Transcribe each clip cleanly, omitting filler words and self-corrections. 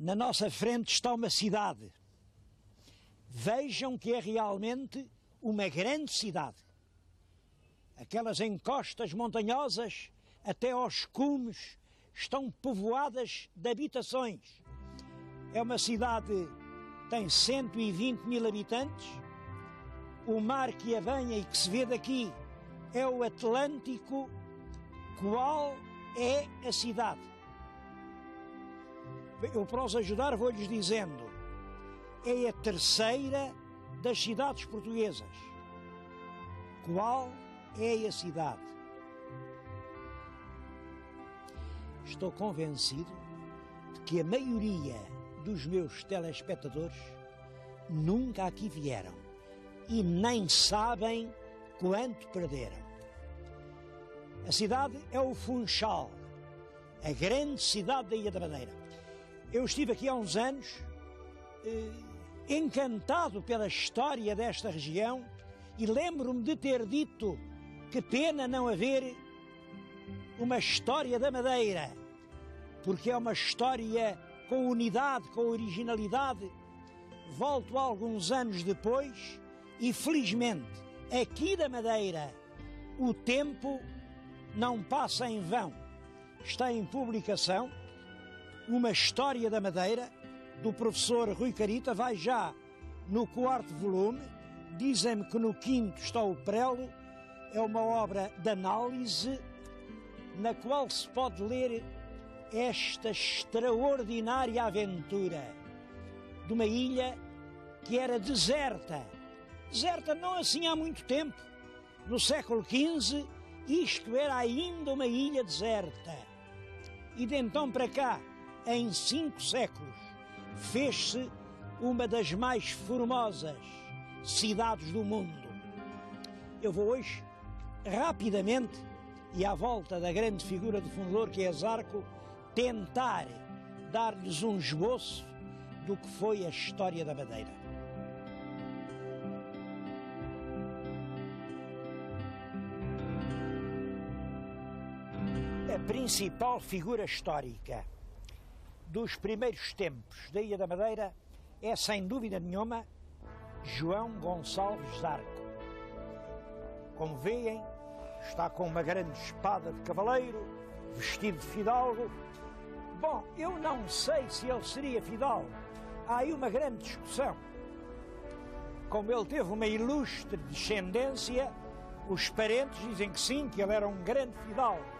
Na nossa frente está uma cidade. Vejam que é realmente uma grande cidade. Aquelas encostas montanhosas até aos cumes estão povoadas de habitações. É uma cidade que tem 120 mil habitantes. O mar que a banha e que se vê daqui é o Atlântico. Qual é a cidade? Eu, para os ajudar, vou-lhes dizendo. É a terceira das cidades portuguesas. Qual é a cidade? Estou convencido de que a maioria dos meus telespectadores nunca aqui vieram e nem sabem quanto perderam. A cidade é o Funchal, a grande cidade da Ilha da Madeira. Eu estive aqui há uns anos, encantado pela história desta região, e lembro-me de ter dito que pena não haver uma história da Madeira, porque é uma história com unidade, com originalidade. Volto alguns anos depois e, felizmente, aqui da Madeira, o tempo não passa em vão. Está em publicação uma história da Madeira, do professor Rui Carita, vai já no 4º volume. Dizem-me que no 5º está o prelo. É uma obra de análise na qual se pode ler esta extraordinária aventura de uma ilha que era deserta. Deserta não assim há muito tempo. No século XV, isto era ainda uma ilha deserta. E de então para cá, em 5 séculos, fez-se uma das mais formosas cidades do mundo. Eu vou hoje, rapidamente, e à volta da grande figura do fundador que é Zarco, tentar dar-lhes um esboço do que foi a história da Madeira. A principal figura histórica dos primeiros tempos da Ilha da Madeira é, sem dúvida nenhuma, João Gonçalves Zarco. Como veem, está com uma grande espada de cavaleiro, vestido de fidalgo. Bom, eu não sei se ele seria fidalgo. Há aí uma grande discussão. Como ele teve uma ilustre descendência, os parentes dizem que sim, que ele era um grande fidalgo.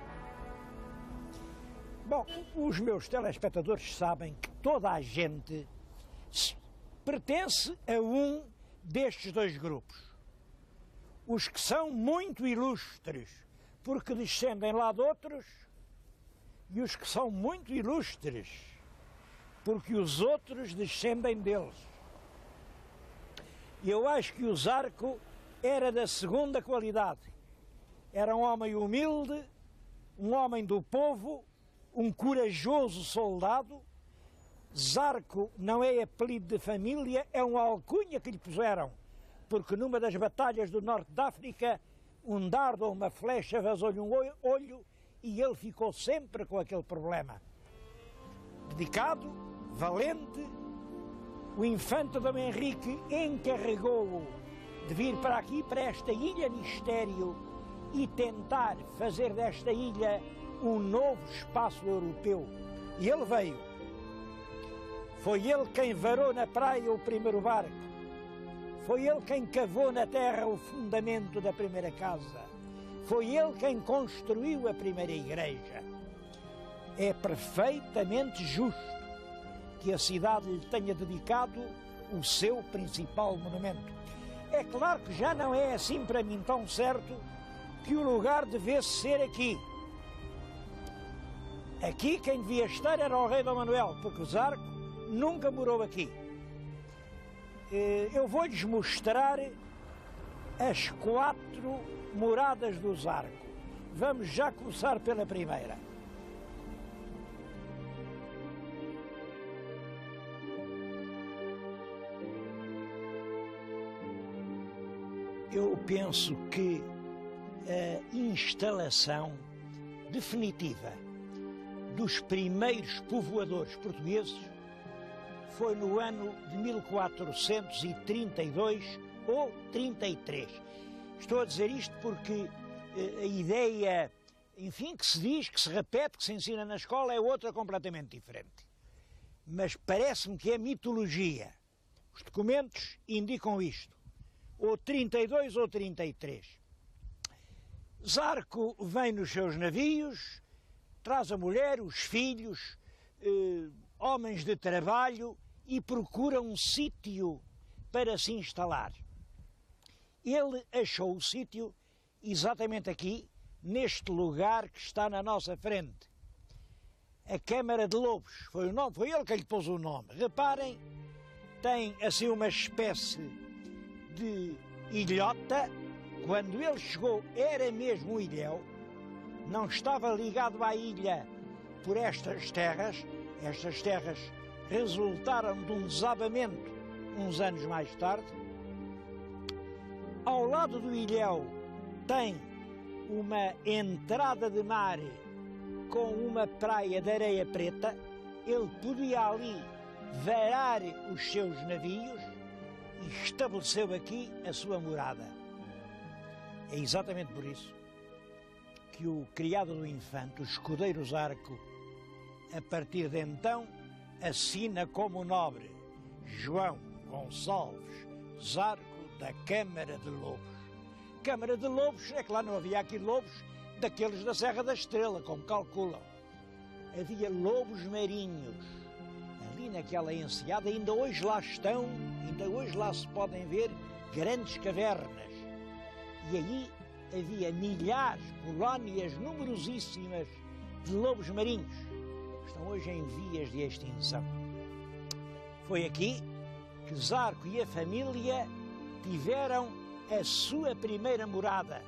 Bom, os meus telespectadores sabem que toda a gente pertence a um destes dois grupos. Os que são muito ilustres, porque descendem lá de outros, e os que são muito ilustres, porque os outros descendem deles. E eu acho que o Zarco era da segunda qualidade. Era um homem humilde, um homem do povo, um corajoso soldado. Zarco não é apelido de família, é uma alcunha que lhe puseram, porque numa das batalhas do norte da África, um dardo ou uma flecha vazou-lhe um olho e ele ficou sempre com aquele problema. Dedicado, valente, o infante Dom Henrique encarregou-o de vir para aqui, para esta ilha mistério, e tentar fazer desta ilha um novo espaço europeu. E ele veio. Foi ele quem varou na praia o primeiro barco. Foi ele quem cavou na terra o fundamento da primeira casa. Foi ele quem construiu a primeira igreja. É perfeitamente justo que a cidade lhe tenha dedicado o seu principal monumento. É claro que já não é assim para mim tão certo que o lugar devesse ser aqui. Aqui quem devia estar era o rei Dom Manuel, porque Zarco nunca morou aqui. Eu vou-lhes mostrar as 4 moradas do Zarco. Vamos já começar pela primeira. Eu penso que a instalação definitiva dos primeiros povoadores portugueses foi no ano de 1432 ou 33. Estou a dizer isto porque a ideia, enfim, que se diz, que se repete, que se ensina na escola é outra completamente diferente. Mas parece-me que é mitologia. Os documentos indicam isto. Ou 32 ou 33. Zarco vem nos seus navios, traz a mulher, os filhos, homens de trabalho e procura um sítio para se instalar. Ele achou o sítio exatamente aqui, neste lugar que está na nossa frente. A Câmara de Lobos, foi o nome, foi ele que lhe pôs o nome. Reparem, tem assim uma espécie de ilhota. Quando ele chegou era mesmo um ilhéu, não estava ligado à ilha por estas terras resultaram de um desabamento uns anos mais tarde. Ao lado do ilhéu tem uma entrada de mar com uma praia de areia preta. Ele podia ali varar os seus navios e estabeleceu aqui a sua morada. É exatamente por isso que o criado do infante, o escudeiro Zarco, a partir de então, assina como nobre João Gonçalves Zarco da Câmara de Lobos. Câmara de Lobos, é que lá não havia aqui lobos daqueles da Serra da Estrela, como calculam. Havia lobos marinhos, ali naquela enseada, ainda hoje lá estão, ainda hoje lá se podem ver grandes cavernas. E aí havia milhares, colónias numerosíssimas de lobos marinhos. Estão hoje em vias de extinção. Foi aqui que Zarco e a família tiveram a sua primeira morada.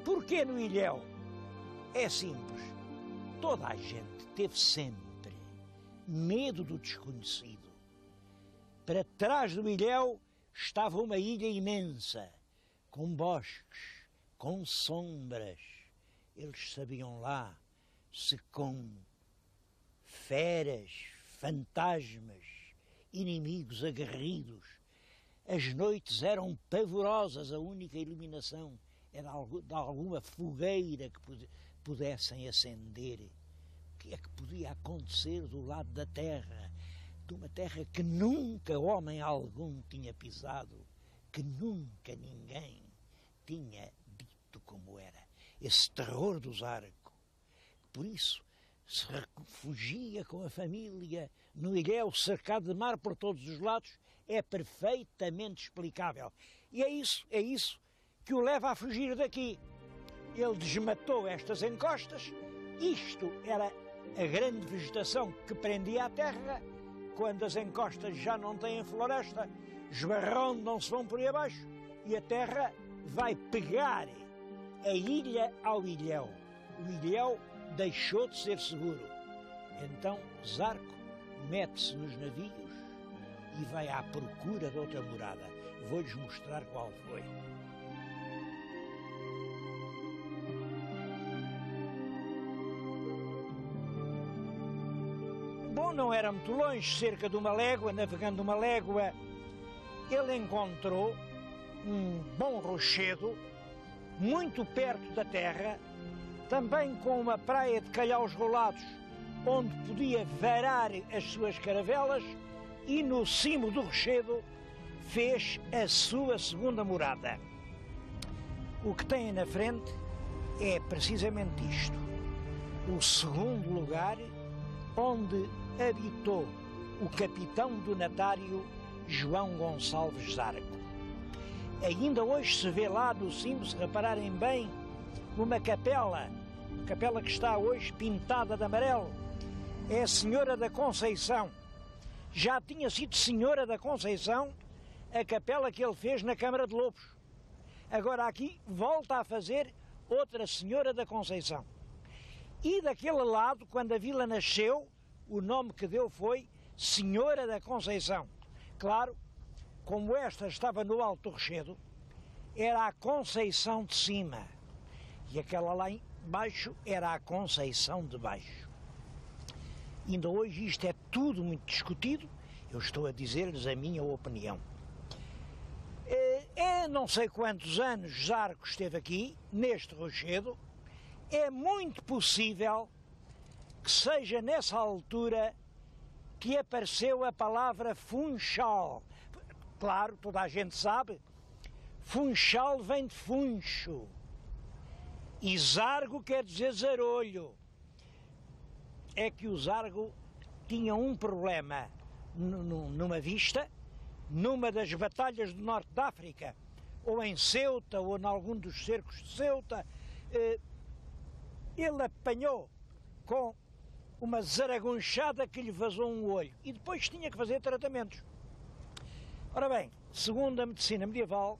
Porquê no ilhéu? É simples. Toda a gente teve sempre medo do desconhecido. Para trás do ilhéu estava uma ilha imensa, com bosques, com sombras. Eles sabiam lá se com feras, fantasmas, inimigos aguerridos. As noites eram pavorosas, a única iluminação era de alguma fogueira que pudessem acender. O que é que podia acontecer do lado da terra, de uma terra que nunca homem algum tinha pisado, que nunca ninguém tinha dito como era, esse terror do Zarco. Por isso se refugia com a família no ilhéu cercado de mar por todos os lados. É perfeitamente explicável. E é isso que o leva a fugir daqui. Ele desmatou estas encostas. Isto era a grande vegetação que prendia a terra. Quando as encostas já não têm floresta, esbarrondam-se, vão por aí abaixo e a terra vai pegar a ilha ao ilhéu. O ilhéu deixou de ser seguro. Então Zarco mete-se nos navios e vai à procura de outra morada. Vou-lhes mostrar qual foi. Bom, não era muito longe, cerca de uma légua, navegando uma légua, ele encontrou um bom rochedo, muito perto da terra, também com uma praia de calhaus rolados, onde podia varar as suas caravelas, e no cimo do rochedo fez a sua segunda morada. O que tem na frente é precisamente isto, o segundo lugar onde habitou o capitão do natário João Gonçalves Zarco. Ainda hoje se vê lá no cimo, se repararem bem, uma capela que está hoje pintada de amarelo. É a Senhora da Conceição. Já tinha sido Senhora da Conceição a capela que ele fez na Câmara de Lobos. Agora aqui volta a fazer outra Senhora da Conceição. E daquele lado, quando a vila nasceu, o nome que deu foi Senhora da Conceição. Claro, como esta estava no Alto Rochedo, era a Conceição de cima. E aquela lá embaixo era a Conceição de baixo. Ainda hoje isto é tudo muito discutido Eu estou a dizer-lhes a minha opinião. Não sei quantos anos Zarco esteve aqui, neste rochedo. É muito possível que seja nessa altura que apareceu a palavra Funchal. Claro, toda a gente sabe, Funchal vem de funcho. E Zargo quer dizer zarolho. É que o Zargo tinha um problema numa vista, numa das batalhas do norte da África, ou em Ceuta, ou em algum dos cercos de Ceuta, ele apanhou com uma zaragonchada que lhe vazou um olho e depois tinha que fazer tratamentos. Ora bem, segundo a medicina medieval,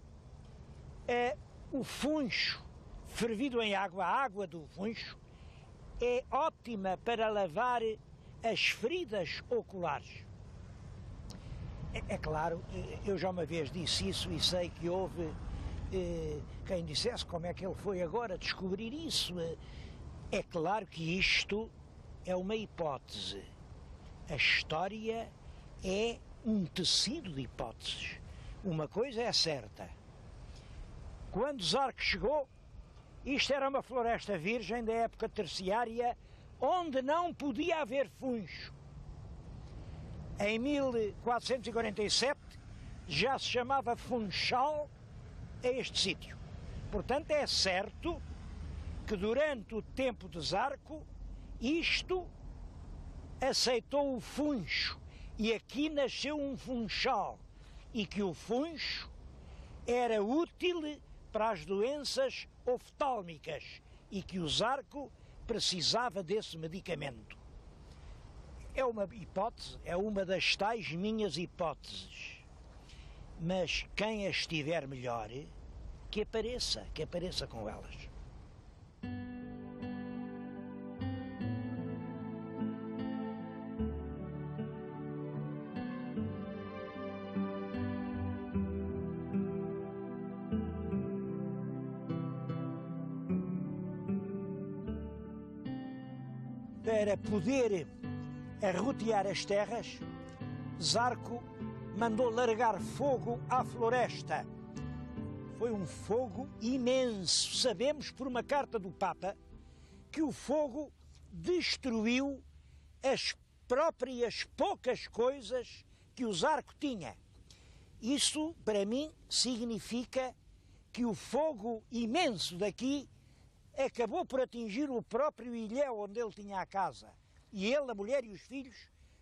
o funcho fervido em água, a água do funcho, é ótima para lavar as feridas oculares. É claro, eu já uma vez disse isso e sei que houve quem dissesse como é que ele foi agora descobrir isso. É claro que isto é uma hipótese. A história é um tecido de hipóteses. Uma coisa é certa. Quando Zarco chegou, isto era uma floresta virgem da época terciária, onde não podia haver funcho. Em 1447 já se chamava Funchal a este sítio. Portanto, é certo que durante o tempo de Zarco isto aceitou o funcho e aqui nasceu um funchal e que o funcho era útil para as doenças oftálmicas e que o Zarco precisava desse medicamento. É uma hipótese, é uma das tais minhas hipóteses. Mas quem as tiver melhor, que apareça com elas. Para poder arrotear as terras, Zarco mandou largar fogo à floresta. Foi um fogo imenso. Sabemos por uma carta do Papa que o fogo destruiu as próprias poucas coisas que o Zarco tinha. Isso, para mim, significa que o fogo imenso daqui acabou por atingir o próprio ilhéu onde ele tinha a casa. E ele, a mulher e os filhos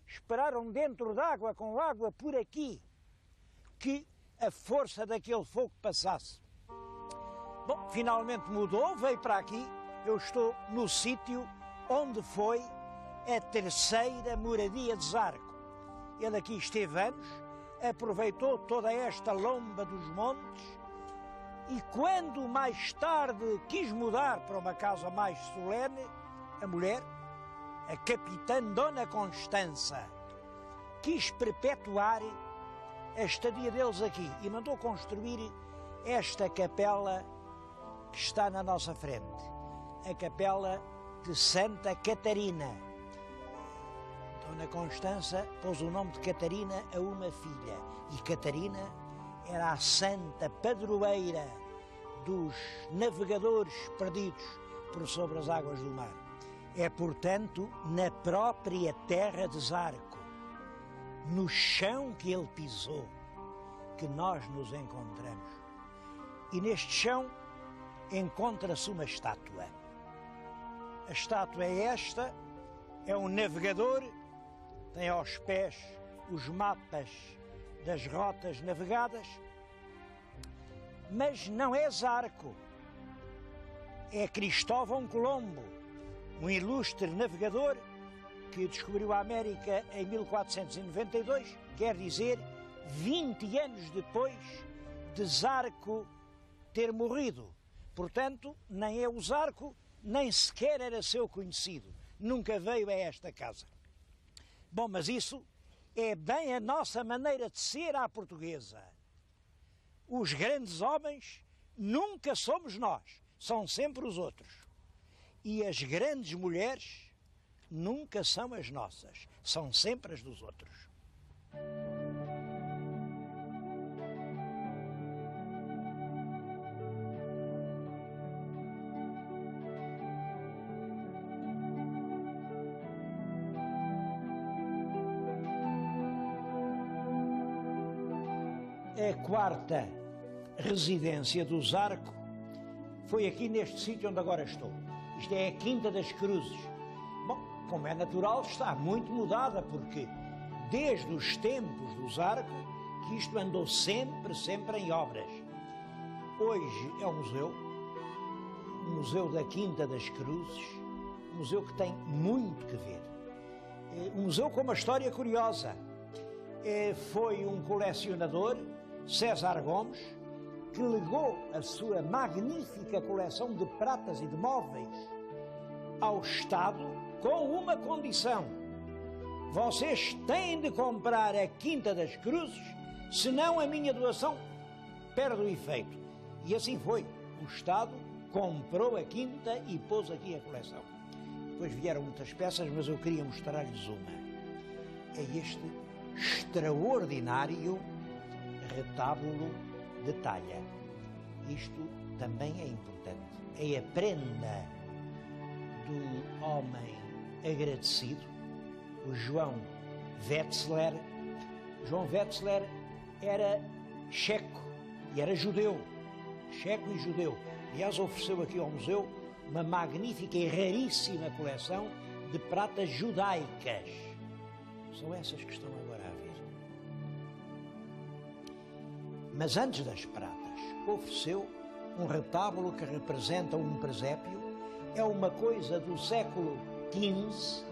esperaram dentro d'água, com água por aqui, que a força daquele fogo passasse. Bom, finalmente mudou, veio para aqui. Eu estou no sítio onde foi a terceira moradia de Zarco. Ele aqui esteve anos, aproveitou toda esta lomba dos montes e quando mais tarde quis mudar para uma casa mais solene, a mulher, a capitã Dona Constança, quis perpetuar a estadia deles aqui e mandou construir esta capela que está na nossa frente, a capela de Santa Catarina. Dona Constança pôs o nome de Catarina a uma filha e Catarina era a santa padroeira dos navegadores perdidos por sobre as águas do mar. É, portanto, na própria terra de Zarco, no chão que ele pisou, que nós nos encontramos. E neste chão encontra-se uma estátua. A estátua é esta, é um navegador, tem aos pés os mapas das rotas navegadas, mas não é Zarco, é Cristóvão Colombo, um ilustre navegador que descobriu a América em 1492, quer dizer, 20 anos depois de Zarco ter morrido. Portanto, nem é o Zarco, nem sequer era seu conhecido. Nunca veio a esta casa. Bom, mas isso é bem a nossa maneira de ser à portuguesa. Os grandes homens nunca somos nós, são sempre os outros. E as grandes mulheres nunca são as nossas, são sempre as dos outros. A quarta residência do Zarco foi aqui neste sítio onde agora estou. Isto é a Quinta das Cruzes. Bom, como é natural, está muito mudada, porque desde os tempos do Zarco que isto andou sempre em obras. Hoje é o Museu da Quinta das Cruzes, um museu que tem muito que ver. Um museu com uma história curiosa. Foi um colecionador, César Gomes, que legou a sua magnífica coleção de pratas e de móveis ao Estado com uma condição: vocês têm de comprar a Quinta das Cruzes, senão a minha doação perde o efeito. E assim foi. O Estado comprou a Quinta e pôs aqui a coleção. Depois vieram muitas peças, mas eu queria mostrar-lhes uma. É este extraordinário retábulo de talha. Isto também é importante. É a prenda de um homem agradecido, o João Wetzler. João Wetzler era checo e era judeu. Checo e judeu. Aliás, ofereceu aqui ao museu uma magnífica e raríssima coleção de pratas judaicas. São essas que estão agora a ver. Mas antes das pratas, ofereceu um retábulo que representa um presépio. É uma coisa do século XV.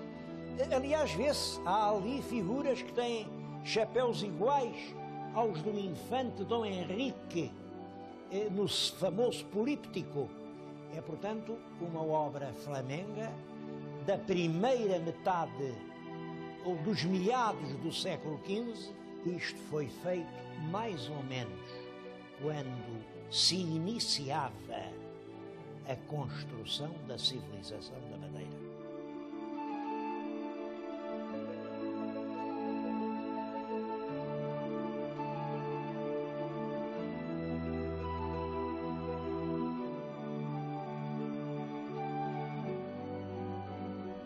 Aliás, vê-se, há ali figuras que têm chapéus iguais aos do infante Dom Henrique, no famoso Políptico. É, portanto, uma obra flamenga da primeira metade ou dos meados do século XV. Isto foi feito mais ou menos quando se iniciava a construção da civilização da Madeira.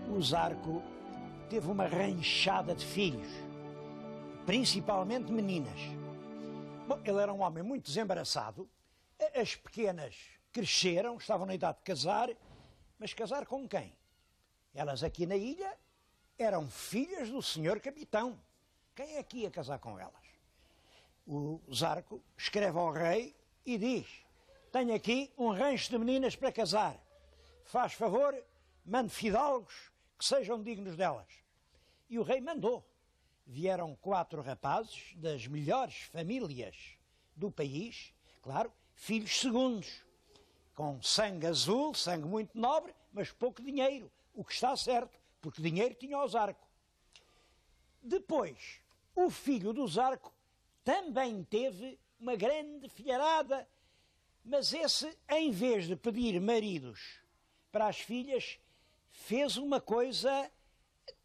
O Zarco teve uma ranchada de filhos, principalmente meninas. Bom, ele era um homem muito desembaraçado. As pequenas cresceram, estavam na idade de casar, mas casar com quem? Elas aqui na ilha eram filhas do senhor capitão. Quem é que ia casar com elas? O Zarco escreve ao rei e diz: tenho aqui um rancho de meninas para casar. Faz favor, mande fidalgos que sejam dignos delas. E o rei mandou. Vieram 4 rapazes das melhores famílias do país, claro, filhos segundos, com sangue azul, sangue muito nobre, mas pouco dinheiro, o que está certo, porque dinheiro tinha o Zarco. Depois, o filho do Zarco também teve uma grande filharada, mas esse, em vez de pedir maridos para as filhas, fez uma coisa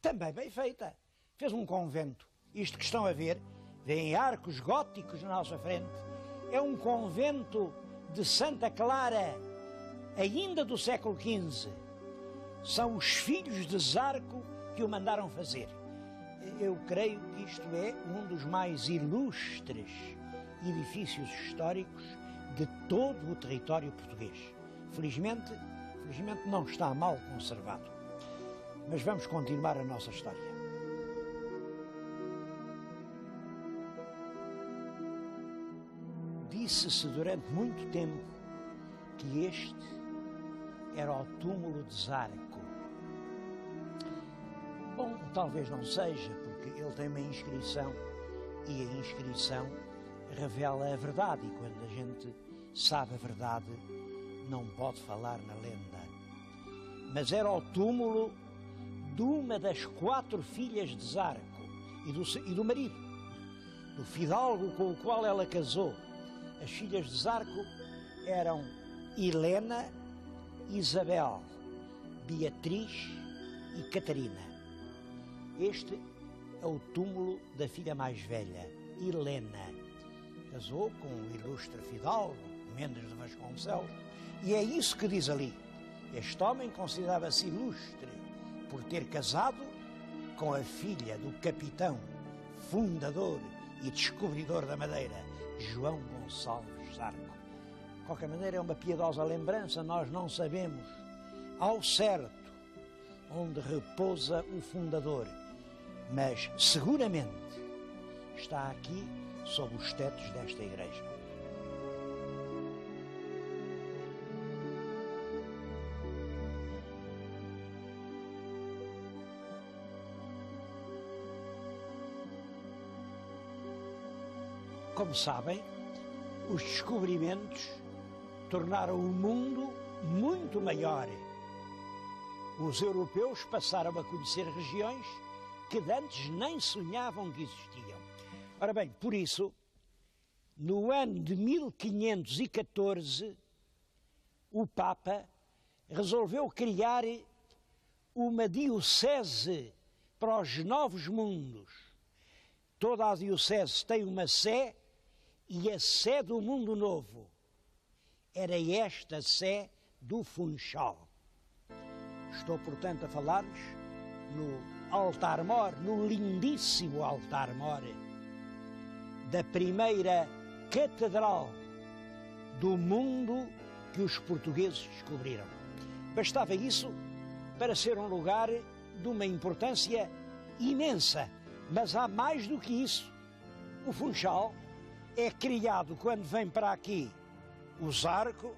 também bem feita. Fez um convento. Isto que estão a ver, vêem arcos góticos na nossa frente, é um convento de Santa Clara, ainda do século XV. São os filhos de Zarco que o mandaram fazer. Eu creio que isto é um dos mais ilustres edifícios históricos de todo o território português. Felizmente não está mal conservado. Mas vamos continuar a nossa história. Disse-se durante muito tempo que este era o túmulo de Zarco. Bom, talvez não seja, porque ele tem uma inscrição e a inscrição revela a verdade, e quando a gente sabe a verdade não pode falar na lenda. Mas era o túmulo de uma das 4 filhas de Zarco e do marido, do fidalgo com o qual ela casou. As filhas de Zarco eram Helena, Isabel, Beatriz e Catarina. Este é o túmulo da filha mais velha, Helena. Casou com o ilustre fidalgo, Mendes de Vasconcelos, e é isso que diz ali. Este homem considerava-se ilustre por ter casado com a filha do capitão, fundador e descobridor da Madeira, João Gonçalves Zarco. De qualquer maneira, é uma piedosa lembrança, nós não sabemos ao certo onde repousa o fundador, mas seguramente está aqui sob os tetos desta igreja. Como sabem, os descobrimentos tornaram o mundo muito maior. Os europeus passaram a conhecer regiões que antes nem sonhavam que existiam. Ora bem, por isso, no ano de 1514, o Papa resolveu criar uma diocese para os novos mundos. Toda a diocese tem uma sé, e a sé do mundo novo era esta sé do Funchal. Estou, portanto, a falar-lhes no altar-mor, no lindíssimo altar-mor da primeira catedral do mundo que os portugueses descobriram. Bastava isso para ser um lugar de uma importância imensa, mas há mais do que isso. O Funchal é criado quando vem para aqui o Zarco,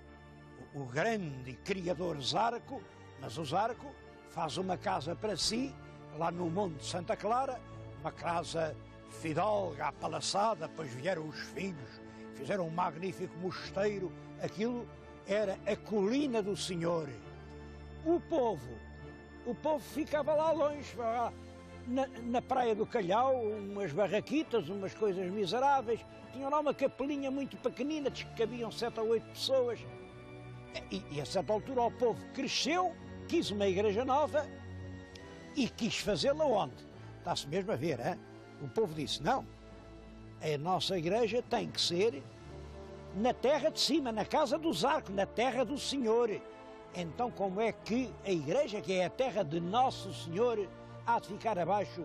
o grande criador Zarco, mas o Zarco faz uma casa para si, lá no Monte de Santa Clara, uma casa fidalga, apalaçada, depois vieram os filhos, fizeram um magnífico mosteiro, aquilo era a colina do Senhor. O povo ficava lá longe, na Praia do Calhau, umas barraquitas, umas coisas miseráveis, tinham lá uma capelinha muito pequenina, diz que cabiam 7 ou 8 pessoas, e a certa altura o povo cresceu, quis uma igreja nova e quis fazê-la onde? Está-se mesmo a ver, hein? O povo disse, não, a nossa igreja tem que ser na terra de cima, na casa do Zarco, na terra do Senhor. Então como é que a igreja, que é a terra de Nosso Senhor, há de ficar abaixo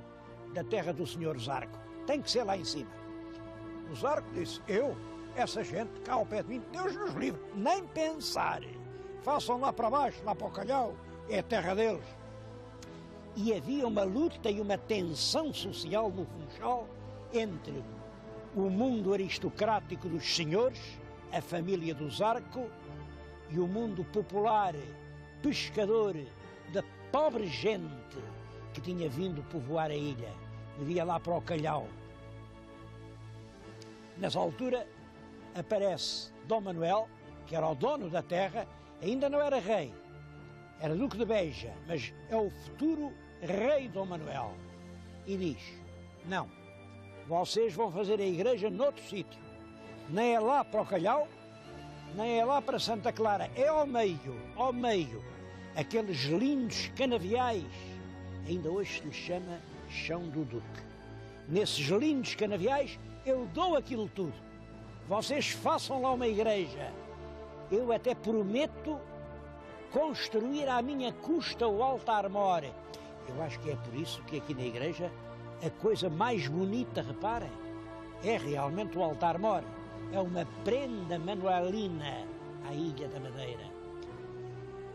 da terra do Senhor Zarco? Tem que ser lá em cima. O Zarco disse, essa gente cá ao pé de mim, Deus nos livre, nem pensar. Façam lá para baixo, lá para o Calhau, é a terra deles. E havia uma luta e uma tensão social no Funchal entre o mundo aristocrático dos senhores, a família do Zarco, e o mundo popular, pescador, da pobre gente que tinha vindo povoar a ilha, vivia lá para o Calhau. Nessa altura aparece Dom Manuel, que era o dono da terra, ainda não era rei, era duque de Beja, mas é o futuro rei Dom Manuel, e diz, não, vocês vão fazer a igreja noutro sítio, nem é lá para o Calhau, nem é lá para Santa Clara, é ao meio, aqueles lindos canaviais, ainda hoje se lhe chama Chão do Duque. Nesses lindos canaviais eu dou aquilo tudo, vocês façam lá uma igreja, eu até prometo construir à minha custa o altar-mor. Eu acho que é por isso que aqui na igreja a coisa mais bonita, reparem, é realmente o altar-mor. É uma prenda manuelina à Ilha da Madeira.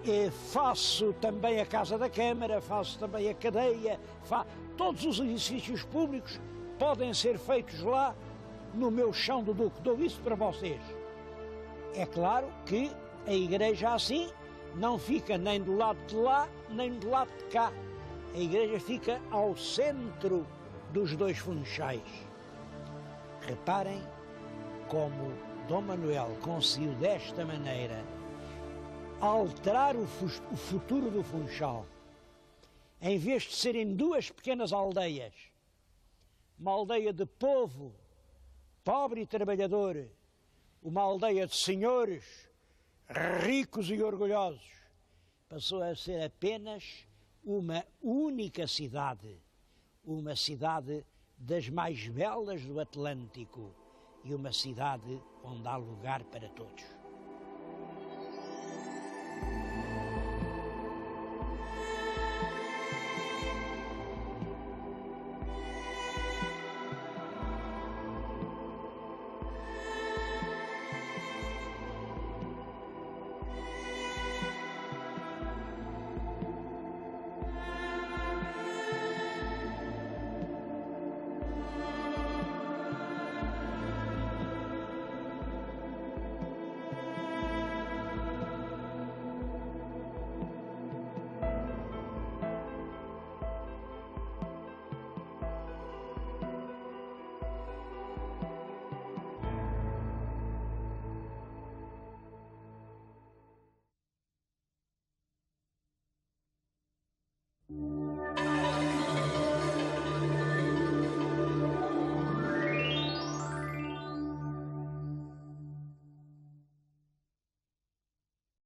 E faço também a Casa da Câmara, faço também a cadeia, todos os edifícios públicos podem ser feitos lá no meu Chão do Duque. Dou isso para vocês. É claro que a igreja assim não fica nem do lado de lá, nem do lado de cá. A igreja fica ao centro dos dois funchais. Reparem como Dom Manuel conseguiu desta maneira alterar o futuro do Funchal. Em vez de serem duas pequenas aldeias, uma aldeia de povo pobre e trabalhador, uma aldeia de senhores ricos e orgulhosos, passou a ser apenas uma única cidade, uma cidade das mais belas do Atlântico e uma cidade onde há lugar para todos.